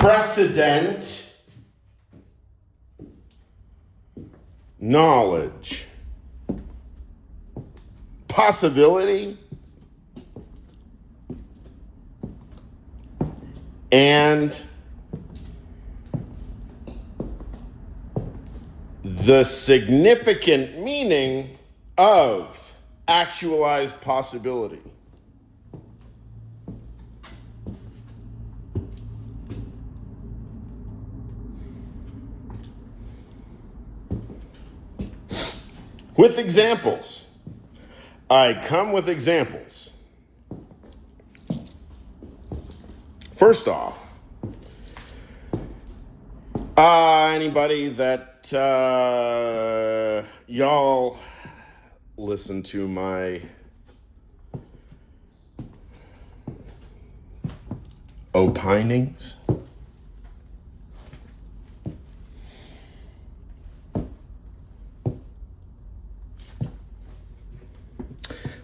precedent, knowledge, possibility, and the significant meaning of actualized possibility. With examples. I come with examples. First off, anybody that y'all listen to my opinings?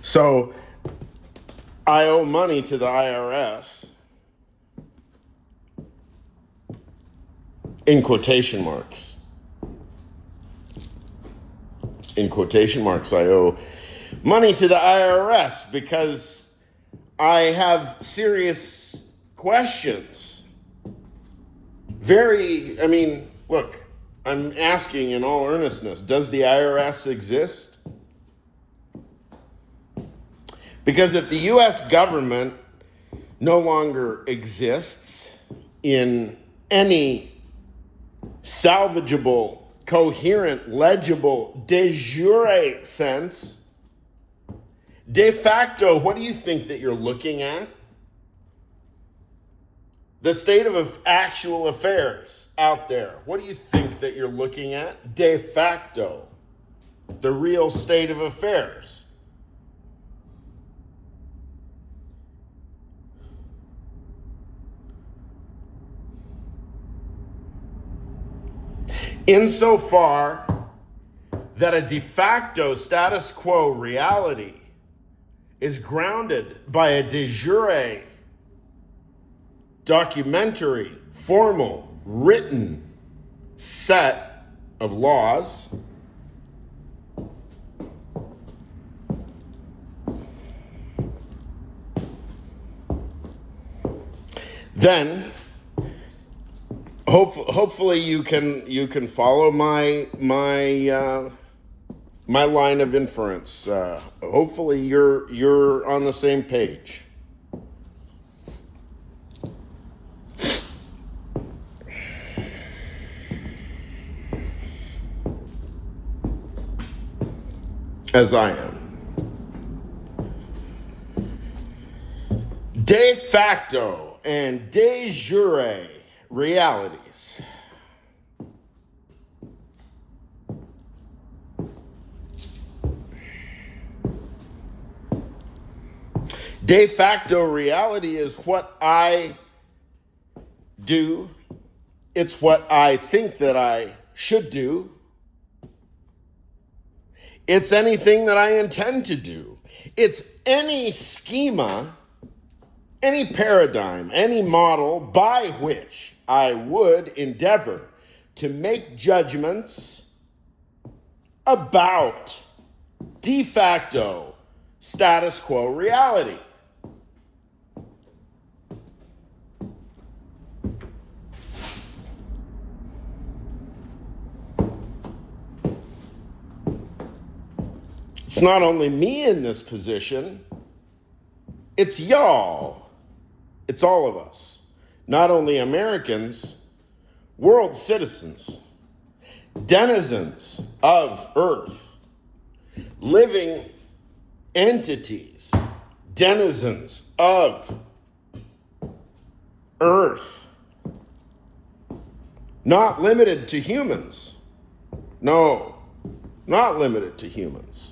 So, I owe money to the IRS, in quotation marks. In quotation marks, I owe money to the IRS because I have serious questions. Look, I'm asking in all earnestness, does the IRS exist? Because if the U.S. government no longer exists in any salvageable, coherent, legible, de jure sense, de facto, what do you think that you're looking at? The state of actual affairs out there. What do you think that you're looking at? De facto, the real state of affairs. Insofar that a de facto status quo reality is grounded by a de jure, documentary, formal, written set of laws, then hopefully you can follow my line of inference. Hopefully you're on the same page. As I am. De facto and de jure realities. De facto reality is what I do. It's what I think that I should do. It's anything that I intend to do. It's any schema, any paradigm, any model by which I would endeavor to make judgments about de facto status quo reality. It's not only me in this position, it's y'all. It's all of us. Not only Americans, world citizens, denizens of Earth, living entities, denizens of Earth. Not limited to humans. No, not limited to humans.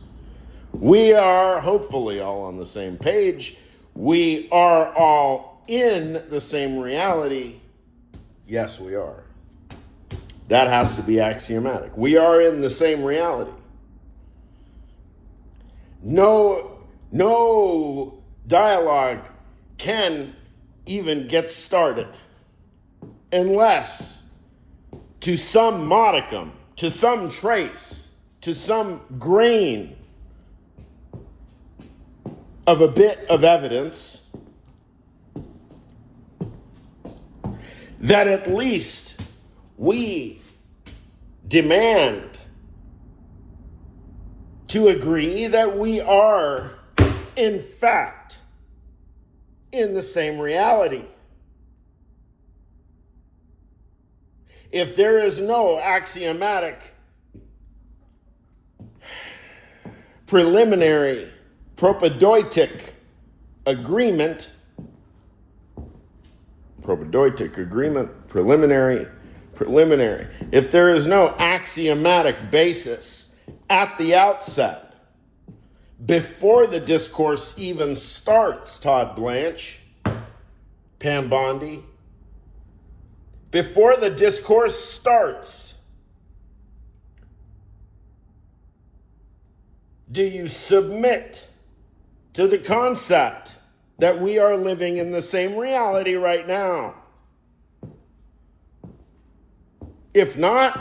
We are hopefully all on the same page. We are all in the same reality. Yes, we are. That has to be axiomatic. We are in the same reality. No dialogue can even get started unless to some modicum, to some trace, to some grain of a bit of evidence that at least we demand to agree that we are, in fact, in the same reality. If there is no axiomatic, preliminary, propedeutic agreement, preliminary, if there is no axiomatic basis at the outset, before the discourse even starts, Todd Blanche, Pam Bondi, before the discourse starts, do you submit to the concept that we are living in the same reality right now? If not,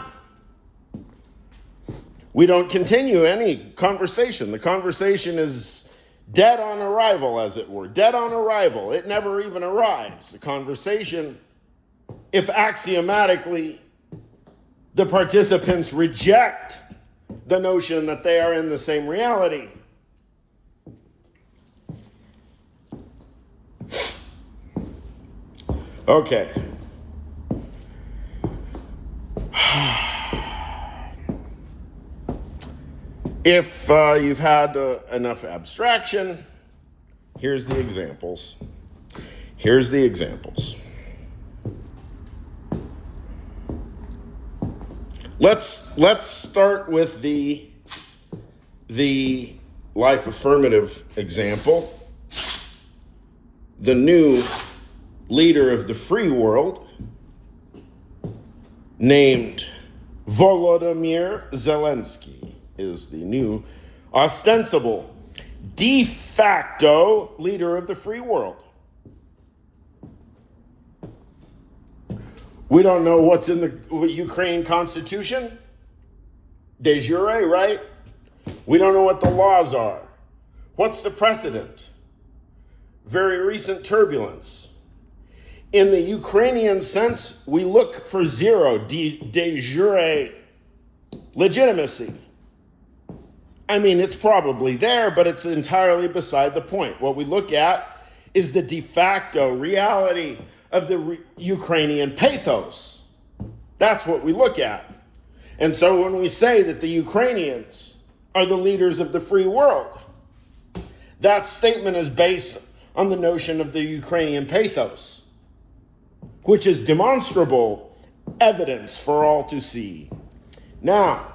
we don't continue any conversation. The conversation is dead on arrival, as it were. Dead on arrival. It never even arrives. The conversation, if axiomatically the participants reject the notion that they are in the same reality. Okay. If you've had enough abstraction, here's the examples. Let's start with the life affirmative example. The new leader of the free world, named Volodymyr Zelensky, is the new ostensible de facto leader of the free world. We don't know what's in the Ukraine constitution. De jure, right? We don't know what the laws are. What's the precedent? Very recent turbulence. In the Ukrainian sense, we look for zero de jure legitimacy. I mean, it's probably there, but it's entirely beside the point. What we look at is the de facto reality of the Ukrainian pathos. That's what we look at. And so when we say that the Ukrainians are the leaders of the free world, that statement is based on the notion of the Ukrainian pathos, which is demonstrable evidence for all to see. Now,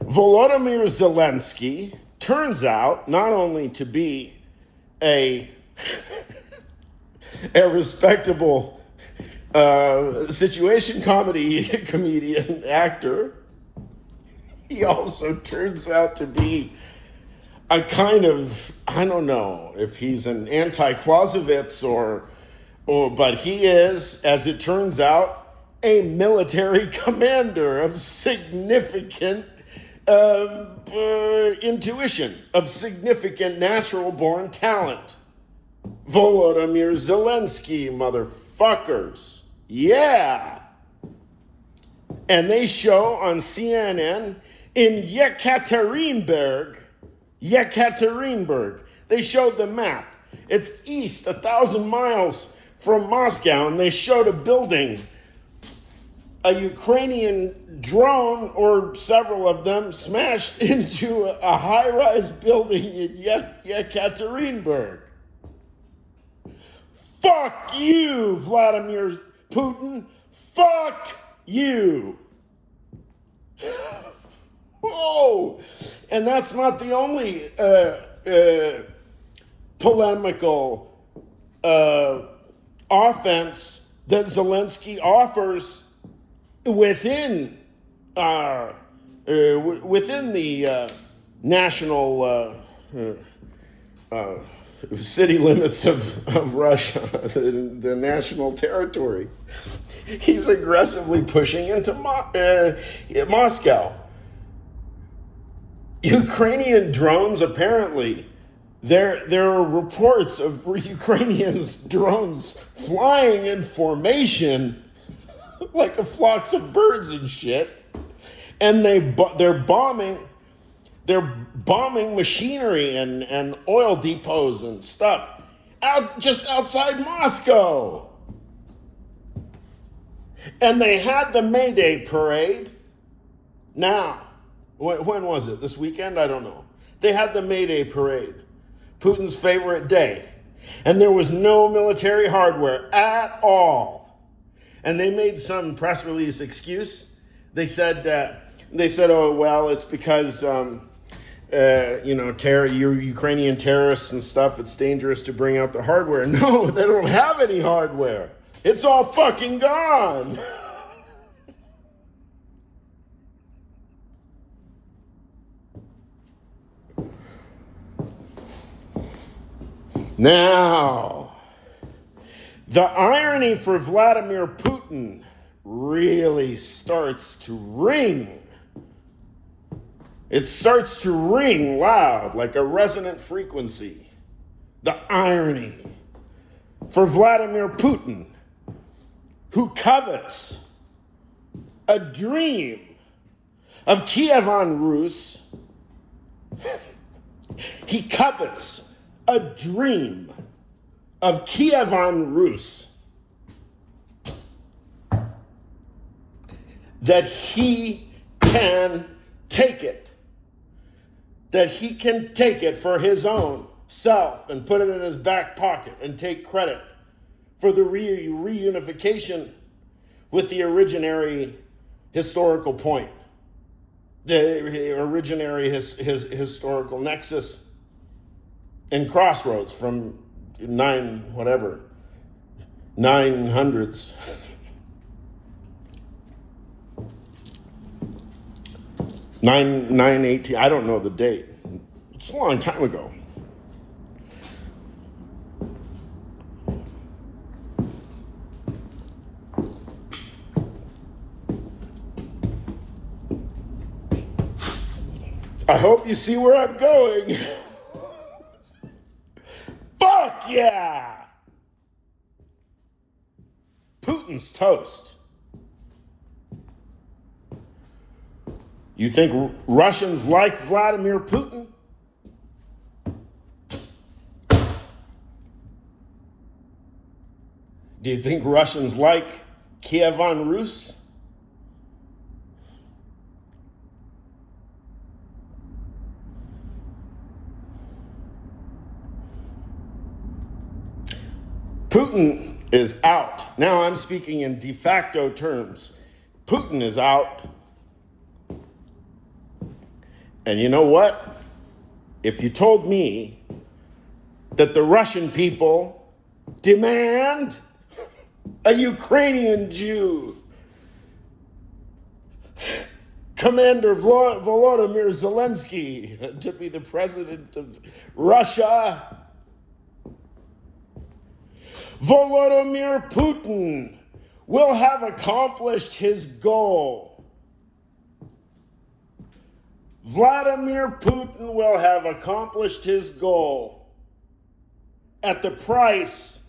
Volodymyr Zelensky turns out not only to be a respectable situation comedy comedian actor, he also turns out to be a kind of, I don't know if he's an anti-Clausewitz but he is, as it turns out, a military commander of significant intuition, of significant natural-born talent. Volodymyr Zelensky, motherfuckers. Yeah. And they show on CNN in Yekaterinburg, they showed the map. It's east, 1,000 miles from Moscow, and they showed a building. A Ukrainian drone, or several of them, smashed into a high-rise building in Yekaterinburg. Fuck you, Vladimir Putin. Fuck you. Whoa. And that's not the only polemical offense that Zelensky offers within the national city limits of Russia, the national territory. He's aggressively pushing into Moscow. Ukrainian drones, apparently, there are reports of Ukrainian drones flying in formation like a flocks of birds and shit, and they're bombing machinery and oil depots and stuff just outside Moscow. And they had the May Day parade. Now, when was it? This weekend? I don't know. They had the May Day parade, Putin's favorite day. And there was no military hardware at all. And they made some press release excuse. They said, oh, well, it's because, Ukrainian terrorists and stuff, it's dangerous to bring out the hardware. No, they don't have any hardware. It's all fucking gone. Now, the irony for Vladimir Putin really starts to ring. It starts to ring loud like a resonant frequency. The irony for Vladimir Putin, who covets a dream of Kievan Rus. He covets a dream of Kievan Rus that he can take it. That he can take it for his own self and put it in his back pocket and take credit for the reunification with the originary historical point, the originary historical nexus and crossroads from 900s. 918, I don't know the date. It's a long time ago. I hope you see where I'm going. Fuck yeah! Putin's toast. You think Russians like Vladimir Putin? Do you think Russians like Kievan Rus? Putin is out. Now I'm speaking in de facto terms. Putin is out. And you know what? If you told me that the Russian people demand a Ukrainian Jew, Commander Volodymyr Zelensky, to be the president of Russia, Volodymyr Putin will have accomplished his goal. Vladimir Putin will have accomplished his goal at the price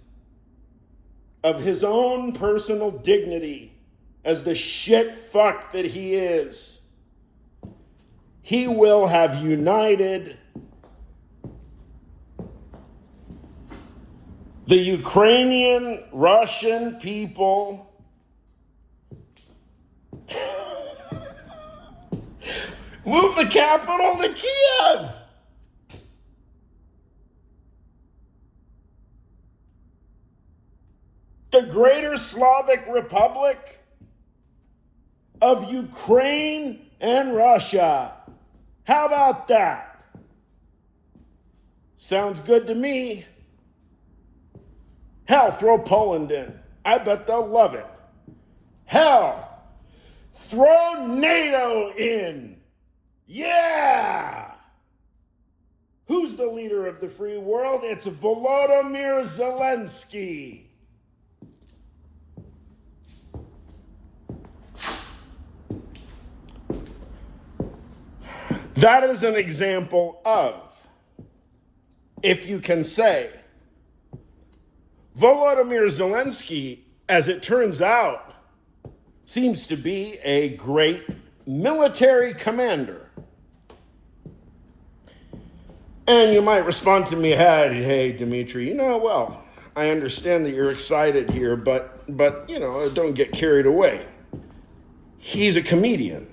of his own personal dignity as the shit fuck that he is. He will have united the Ukrainian, Russian people move the capital to Kiev. The Greater Slavic Republic of Ukraine and Russia. How about that? Sounds good to me. Hell, throw Poland in. I bet they'll love it. Hell, throw NATO in. Yeah! Who's the leader of the free world? It's Volodymyr Zelensky. That is an example of, if you can say, Volodymyr Zelensky, as it turns out, seems to be a great military commander. And you might respond to me, hey, Dimitri, well, I understand that you're excited here, but don't get carried away. He's a comedian.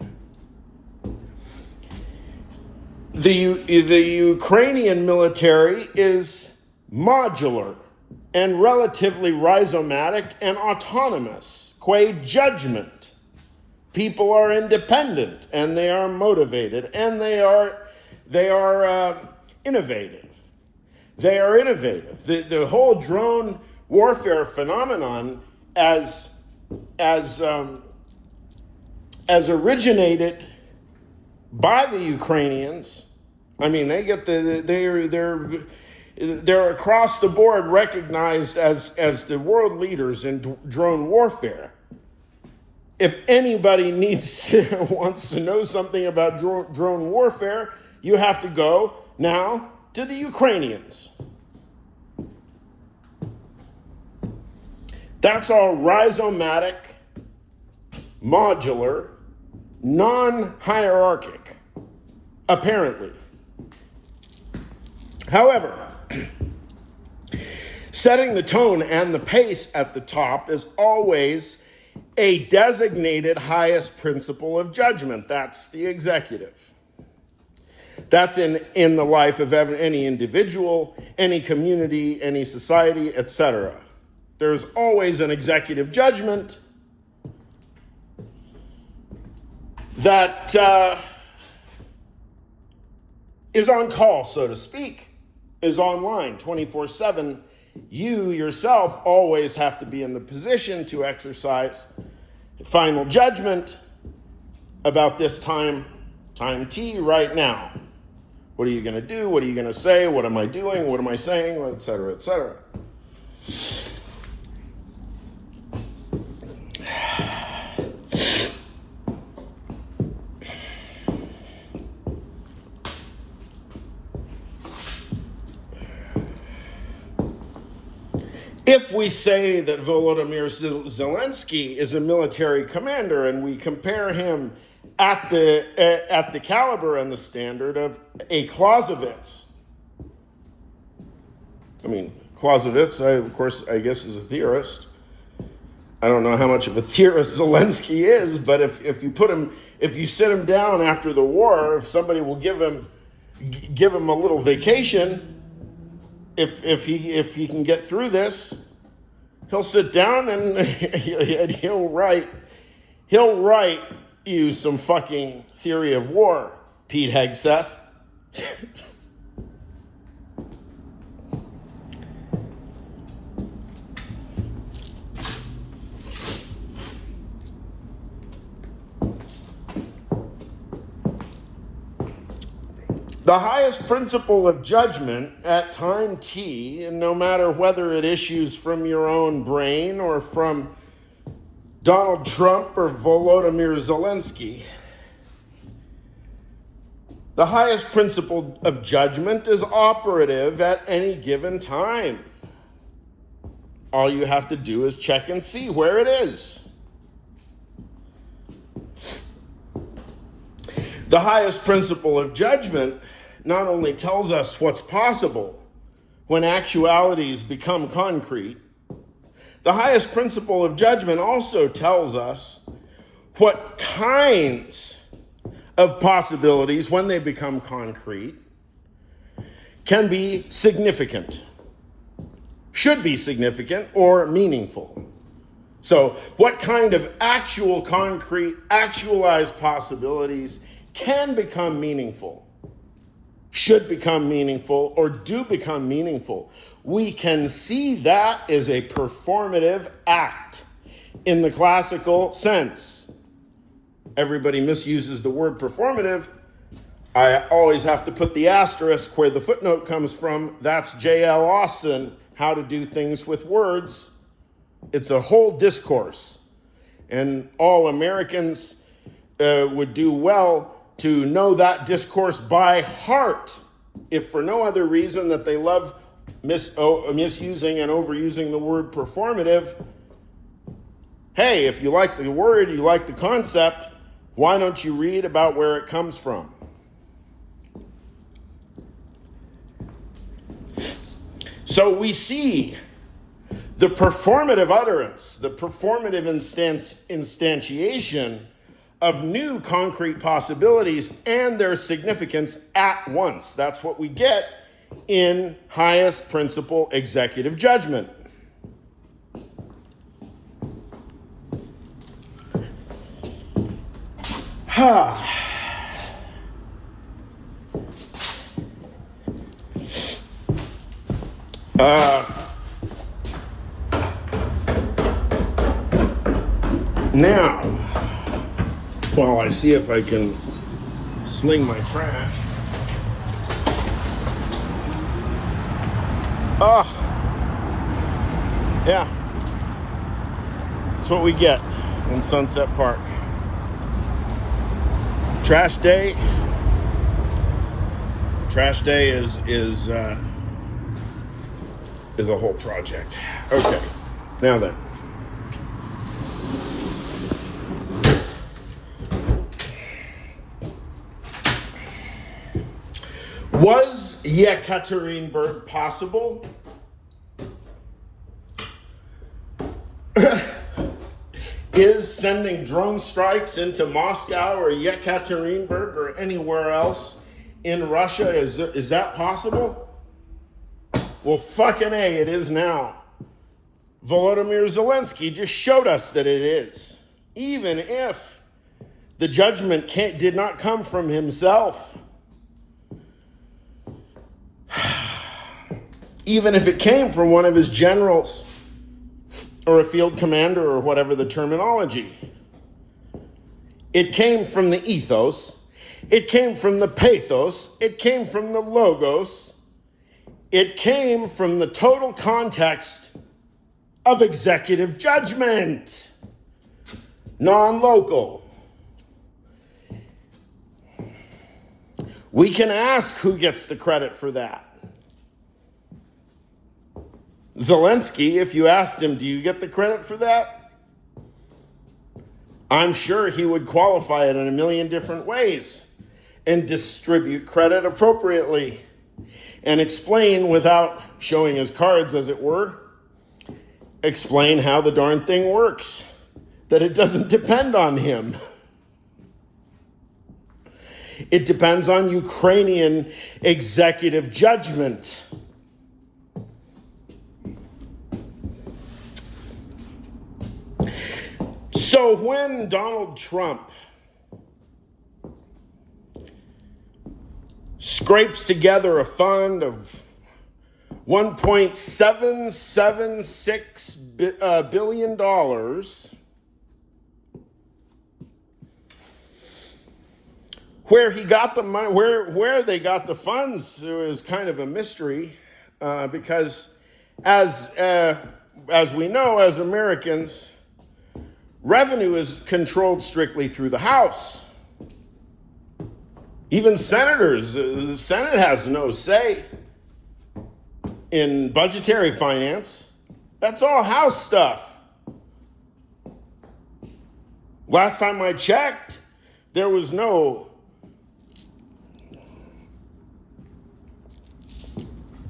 The Ukrainian military is modular and relatively rhizomatic and autonomous, qua judgment. People are independent and they are motivated and they are innovative. They are innovative. The whole drone warfare phenomenon as originated by the Ukrainians. I mean, they're across the board recognized as the world leaders in drone warfare. If anybody wants to know something about drone warfare, you have to go now to the Ukrainians. That's all rhizomatic, modular, non-hierarchic, apparently. However, setting the tone and the pace at the top is always a designated highest principle of judgment. That's the executive. That's in the life of any individual, any community, any society, etc. There's always an executive judgment that is on call, so to speak, is online 24/7. You yourself always have to be in the position to exercise final judgment about this time T right now. What are you going to do? What are you going to say? What am I doing? What am I saying? Et cetera, et cetera. If we say that Volodymyr Zelensky is a military commander and we compare him at the caliber and the standard of a Clausewitz. I mean, Clausewitz, I guess, is a theorist. I don't know how much of a theorist Zelensky is, but if you sit him down after the war, if somebody will give him a little vacation, if he can get through this, he'll sit down and he'll write you some fucking theory of war, Pete Hegseth. The highest principle of judgment at time T, and no matter whether it issues from your own brain or from Donald Trump or Volodymyr Zelensky, the highest principle of judgment is operative at any given time. All you have to do is check and see where it is. The highest principle of judgment not only tells us what's possible when actualities become concrete, the highest principle of judgment also tells us what kinds of possibilities, when they become concrete, can be significant, should be significant, or meaningful. So what kind of actual, concrete, actualized possibilities can become meaningful, should become meaningful, or do become meaningful? We can see that as a performative act in the classical sense. Everybody misuses the word performative. I always have to put the asterisk where the footnote comes from. That's J.L. Austin, How to Do Things with Words. It's a whole discourse. And all Americans would do well to know that discourse by heart, if for no other reason that they love misusing and overusing the word performative. Hey, if you like the word, you like the concept, why don't you read about where it comes from? So we see the performative utterance, the performative instantiation of new concrete possibilities and their significance at once. That's what we get in highest principle executive judgment. Now, while I see if I can sling my trash. Yeah. That's what we get in Sunset Park. Trash day. Trash day is a whole project. Okay. Now then. Was Yekaterinburg possible? Is sending drone strikes into Moscow or Yekaterinburg or anywhere else in Russia, is that possible? Well, fucking A, it is now. Volodymyr Zelensky just showed us that it is. Even if the judgment did not come from himself. Even if it came from one of his generals or a field commander or whatever the terminology. It came from the ethos. It came from the pathos. It came from the logos. It came from the total context of executive judgment. Non-local. We can ask who gets the credit for that. Zelensky, if you asked him, do you get the credit for that? I'm sure he would qualify it in a million different ways and distribute credit appropriately and explain without showing his cards, as it were, explain how the darn thing works, that it doesn't depend on him. It depends on Ukrainian executive judgment. So when Donald Trump scrapes together a fund of $1.776 billion, where he got the money, where they got the funds is kind of a mystery, because as we know, as Americans, revenue is controlled strictly through the House. Even senators, the Senate has no say in budgetary finance. That's all House stuff. Last time I checked, there was no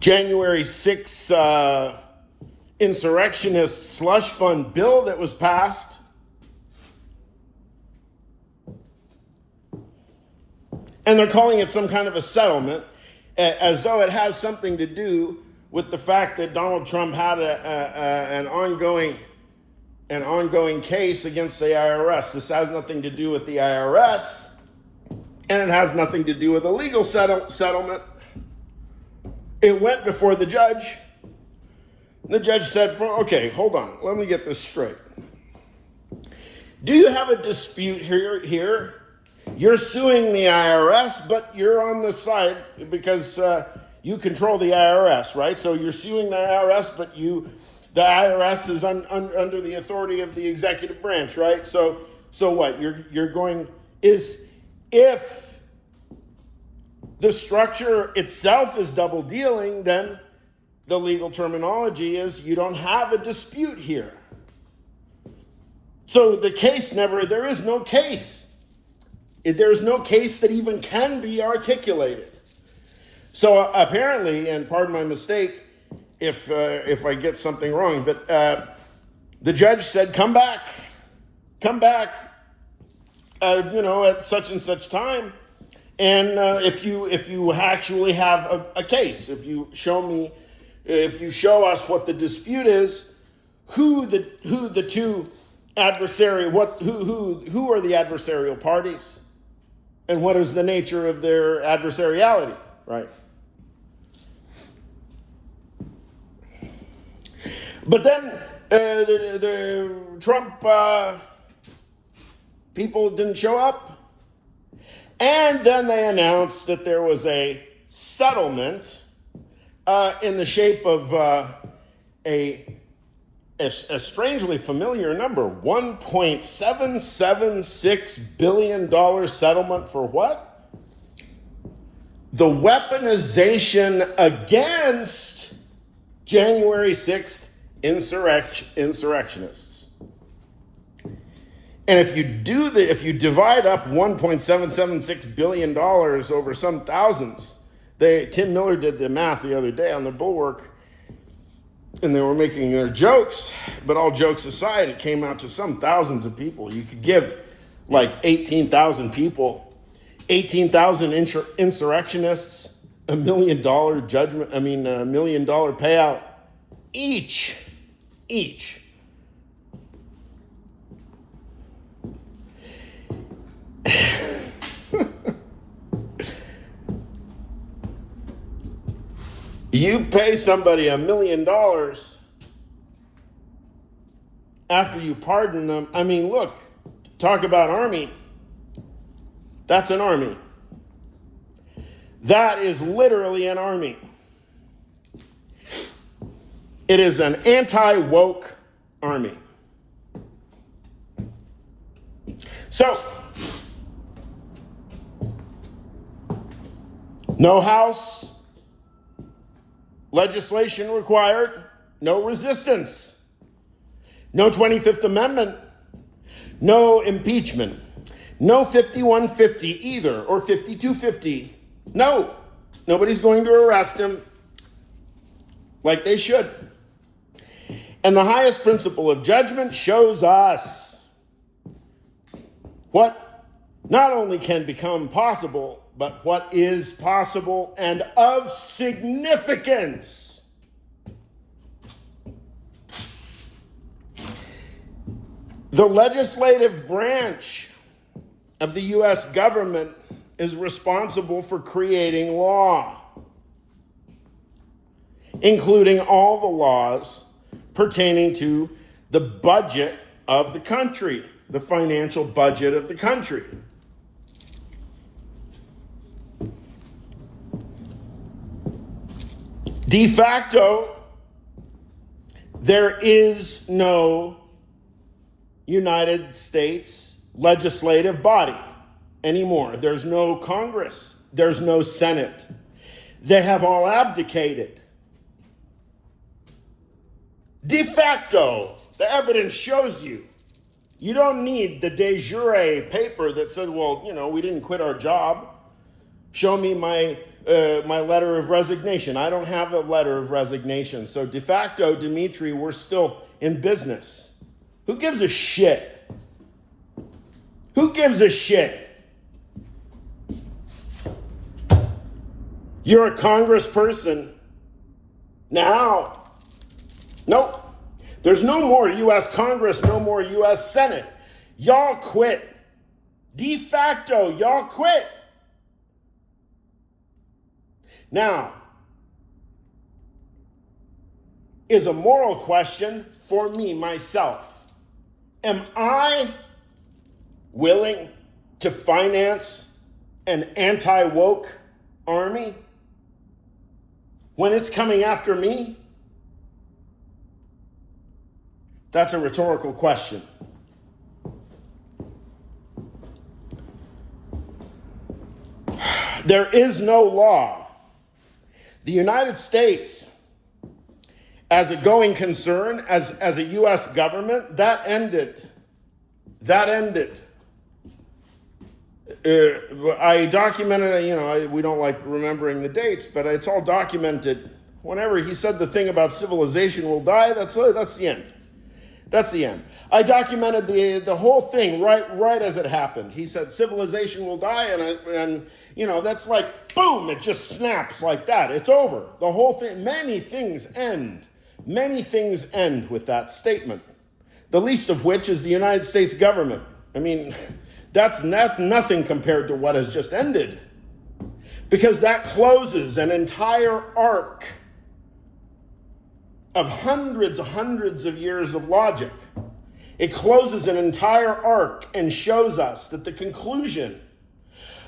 January 6th insurrectionist slush fund bill that was passed. And they're calling it some kind of a settlement, as though it has something to do with the fact that Donald Trump had an ongoing case against the IRS. This has nothing to do with the IRS, and it has nothing to do with a legal settlement. It went before the judge. The judge said, okay, hold on, let me get this straight. Do you have a dispute here? You're suing the IRS, but you're on the side because you control the IRS, right? So you're suing the IRS, but the IRS is under the authority of the executive branch, right? So what? You're going is if the structure itself is double dealing, then the legal terminology is you don't have a dispute here. So there is no case. There's no case that even can be articulated. So apparently, and pardon my mistake if I get something wrong, but the judge said, come back, at such and such time, and if you actually have a case, if you show us what the dispute is, who are the adversarial parties, and what is the nature of their adversariality, right? But then the Trump people didn't show up, and then they announced that there was a settlement in the shape of a strangely familiar number, $1.776 billion settlement for what? The weaponization against January 6th insurrectionists. And if you divide up $1.776 billion over some thousands, Tim Miller did the math the other day on the Bulwark, and they were making their jokes, but all jokes aside, it came out to some thousands of people. You could give like 18,000 people, 18,000 insurrectionists, $1 million $1 million payout each. You pay somebody $1 million after you pardon them. I mean, look, talk about army. That's an army. That is literally an army. It is an anti-woke army. So, no House legislation required, no resistance, no 25th Amendment, no impeachment, no 5150 either, or 5250. No, nobody's going to arrest him like they should. And the highest principle of judgment shows us what not only can become possible, but what is possible and of significance. The legislative branch of the U.S. government is responsible for creating law, including all the laws pertaining to the budget of the country, the financial budget of the country. De facto, there is no United States legislative body anymore. There's no Congress. There's no Senate. They have all abdicated. De facto, the evidence shows you. You don't need the de jure paper that says, well, we didn't quit our job. Show me my letter of resignation. I don't have a letter of resignation. So de facto, Dimitri, we're still in business. Who gives a shit? Who gives a shit? You're a congressperson now. Nope. There's no more U.S. Congress, no more U.S. Senate. Y'all quit. De facto, y'all quit. Now, is a moral question for me, myself. Am I willing to finance an anti-woke army when it's coming after me? That's a rhetorical question. There is no law. The United States, as a going concern, as a U.S. government, that ended. I documented, we don't like remembering the dates, but it's all documented. Whenever he said the thing about civilization will die, that's the end. That's the end. I documented the whole thing right as it happened. He said civilization will die, and that's like boom, it just snaps like that. It's over. The whole thing. Many things end. Many things end with that statement. The least of which is the United States government. I mean, that's nothing compared to what has just ended, because that closes an entire arc of hundreds of years of logic. It closes an entire arc and shows us that the conclusion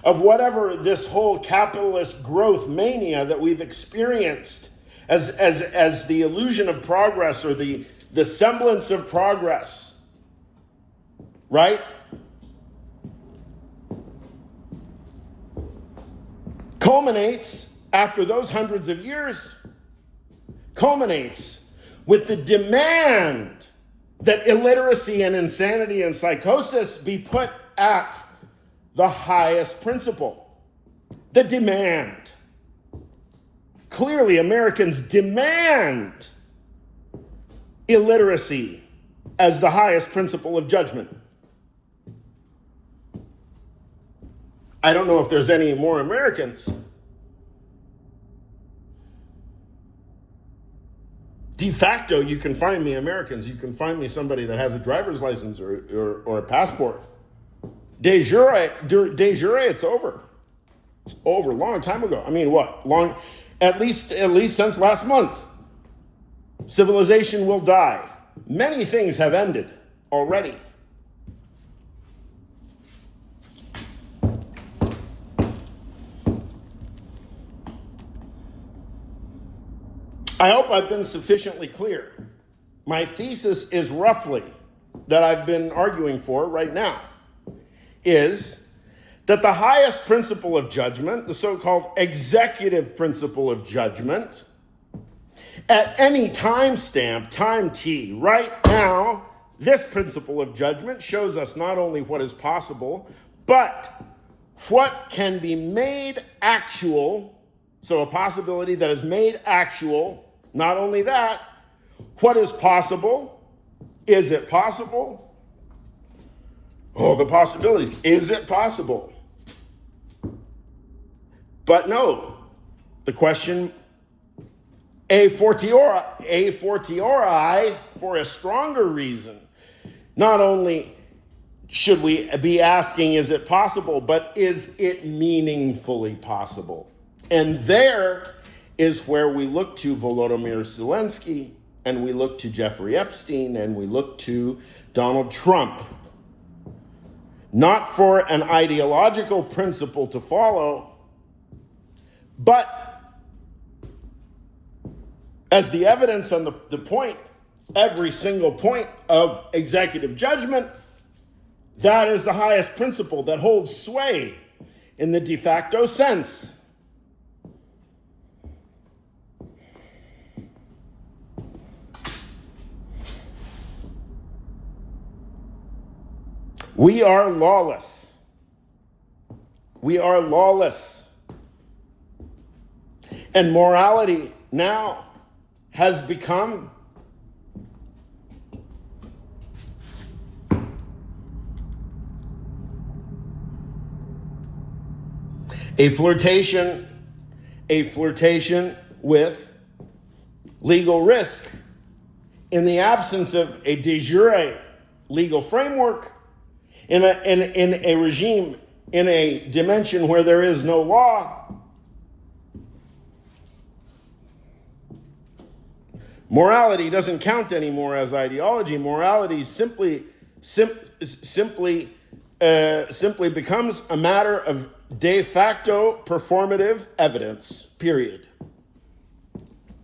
of whatever this whole capitalist growth mania that we've experienced as the illusion of progress, or the semblance of progress, right? Culminates, after those hundreds of years, culminates with the demand that illiteracy and insanity and psychosis be put at the highest principle. The demand. Clearly, Americans demand illiteracy as the highest principle of judgment. I don't know if there's any more Americans. De facto, you can find me Americans. You can find me somebody that has a driver's license or a passport. De jure, it's over. It's over a long time ago. I mean, what? Long, at least since last month. Civilization will die. Many things have ended already. I hope I've been sufficiently clear. My thesis is roughly, that I've been arguing for right now, is that the highest principle of judgment, the so-called executive principle of judgment, at any time stamp, time t, right now, this principle of judgment shows us not only what is possible, but what can be made actual. So a possibility that is made actual. Not only that, what is possible? Is it possible? Oh, the possibilities. Is it possible? But no. The question, a fortiori, for a stronger reason. Not only should we be asking, is it possible, but is it meaningfully possible? And there is where we look to Volodymyr Zelensky, and we look to Jeffrey Epstein, and we look to Donald Trump. Not for an ideological principle to follow, but as the evidence on the point, every single point of executive judgment, that is the highest principle that holds sway in the de facto sense. We are lawless. We are lawless. And morality now has become a flirtation with legal risk in the absence of a de jure legal framework. In a regime, in a dimension where there is no law, morality doesn't count anymore as ideology. Morality simply simply becomes a matter of de facto performative evidence, period.